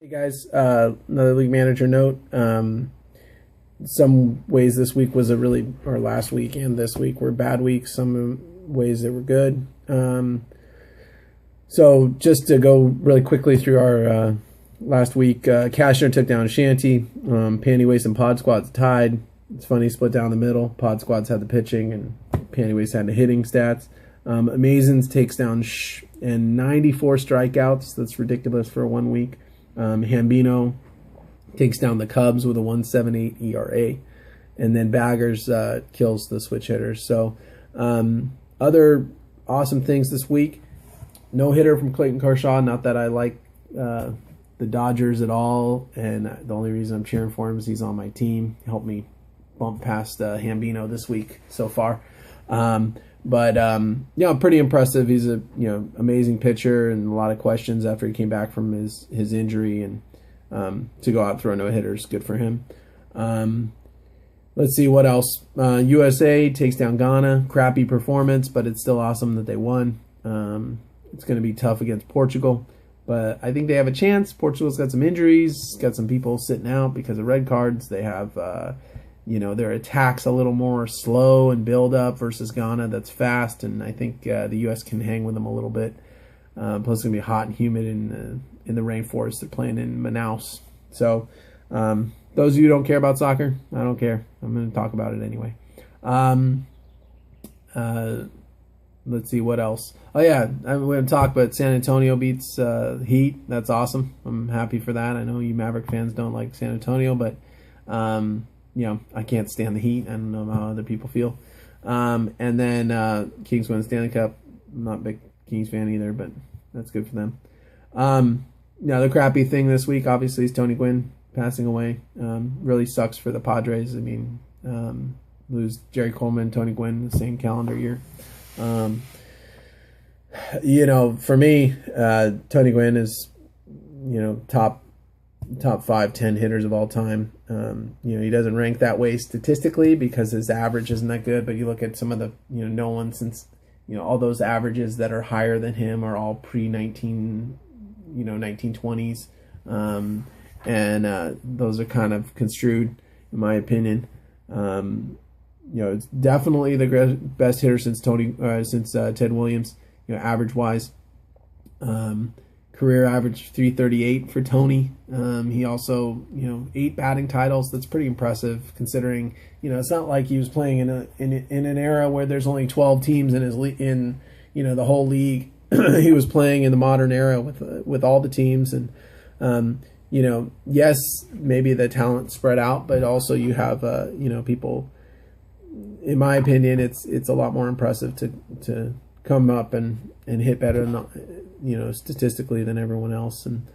Hey guys, another league manager note. Some ways this week was or last week and this week were bad weeks. Some ways they were good. So just to go really quickly through our last week, Cashner took down Shanty. Panty Waste and Pod Squads tied. It's funny, split down the middle. Pod Squads had the pitching and Panty Waste had the hitting stats. Amazins takes down and 94 strikeouts. That's ridiculous for 1 week. Hambino takes down the Cubs with a 1.78 ERA, and then Baggers kills the switch hitters. So other awesome things this week: no hitter from Clayton Kershaw. Not that I like the Dodgers at all, and the only reason I'm cheering for him is he's on my team. He helped me bump past Hambino this week so far. But pretty impressive. He's a amazing pitcher, and a lot of questions after he came back from his injury, and to go out and throw no hitters, good for him. Let's see what else. USA takes down Ghana. Crappy performance, but it's still awesome that they won. It's going to be tough against Portugal, but I think they have a chance. Portugal's got some injuries, got some people sitting out because of red cards. They have their attack's a little more slow and build up versus Ghana that's fast, and I think the U.S. can hang with them a little bit. Plus, it's going to be hot and humid in the rainforest. They're playing in Manaus. So, those of you who don't care about soccer, I don't care. I'm going to talk about it anyway. Let's see what else. Oh, yeah, I'm going to talk about San Antonio beats Heat. That's awesome. I'm happy for that. I know you Maverick fans don't like San Antonio, but I can't stand the Heat. I don't know how other people feel. And then Kings win the Stanley Cup. I'm not a big Kings fan either, but that's good for them. The crappy thing this week, obviously, is Tony Gwynn passing away. Really sucks for the Padres. I mean, lose Jerry Coleman, Tony Gwynn, the same calendar year. For me, Tony Gwynn is, top 5-10 hitters of all time. He doesn't rank that way statistically because his average isn't that good, but you look at some of the, no one since, all those averages that are higher than him are all pre-1920s. And those are kind of construed, in my opinion. It's definitely the best hitter since Ted Williams, average-wise. Career average 338 for Tony. He also, 8 batting titles. That's pretty impressive considering, it's not like he was playing in an era where there's only 12 teams in the whole league. He was playing in the modern era with all the teams, and yes, maybe the talent spread out, but also you have people. In my opinion, it's a lot more impressive to come up and hit better than statistically than everyone else. And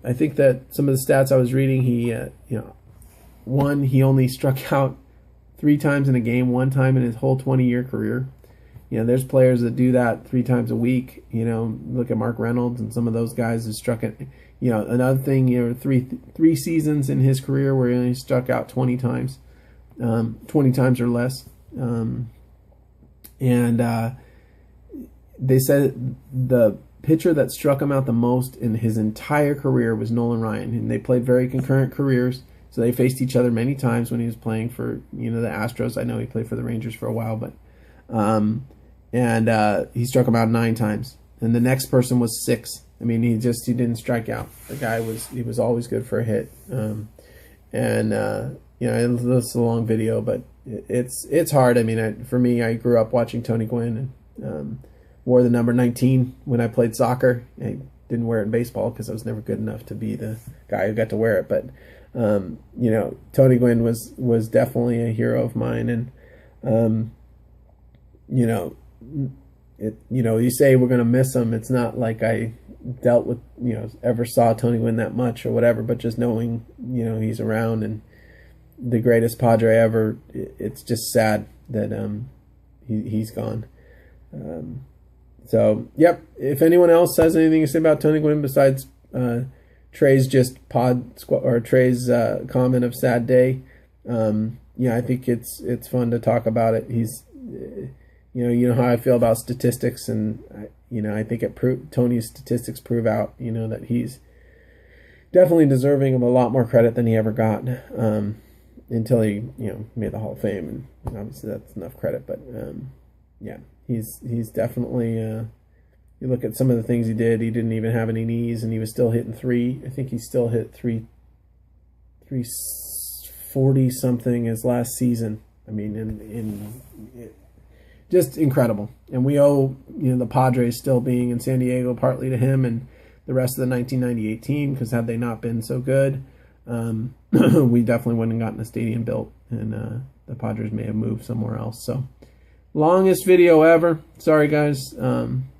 I think that some of the stats I was reading, he only struck out 3 times in a game, 1 time in his whole 20-year career. There's players that do that 3 times a week. Look at Mark Reynolds and some of those guys who struck it. Another thing, three seasons in his career where he only struck out 20 times, 20 times or less. They said the pitcher that struck him out the most in his entire career was Nolan Ryan, and they played very concurrent careers, so they faced each other many times when he was playing for the Astros. I know he played for the Rangers for a while, but he struck him out 9 times, and the next person was 6. I mean, he didn't strike out. The guy was always good for a hit. It's a long video, but it's hard. I mean, for me, I grew up watching Tony Gwynn and wore the number 19 when I played soccer. I didn't wear it in baseball because I was never good enough to be the guy who got to wear it. But Tony Gwynn was definitely a hero of mine, and you say we're gonna miss him. It's not like I dealt with ever saw Tony Gwynn that much or whatever, but just knowing he's around and the greatest Padre ever, it's just sad that he's gone. So, yep. If anyone else has anything to say about Tony Gwynn besides Trey's Trey's comment of sad day, I think it's fun to talk about it. He's, you know how I feel about statistics, and I think Tony's statistics prove out, that he's definitely deserving of a lot more credit than he ever got, until he, made the Hall of Fame, and obviously that's enough credit. But yeah, he's definitely. You look at some of the things he did. He didn't even have any knees, and he was still hitting three. I think he still hit 340 something his last season. I mean, just incredible. And we owe the Padres still being in San Diego partly to him and the rest of the 1998 team, because had they not been so good, we definitely wouldn't have gotten a stadium built, and the Padres may have moved somewhere else. So, longest video ever. Sorry, guys,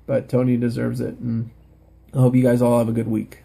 but Tony deserves it, and I hope you guys all have a good week.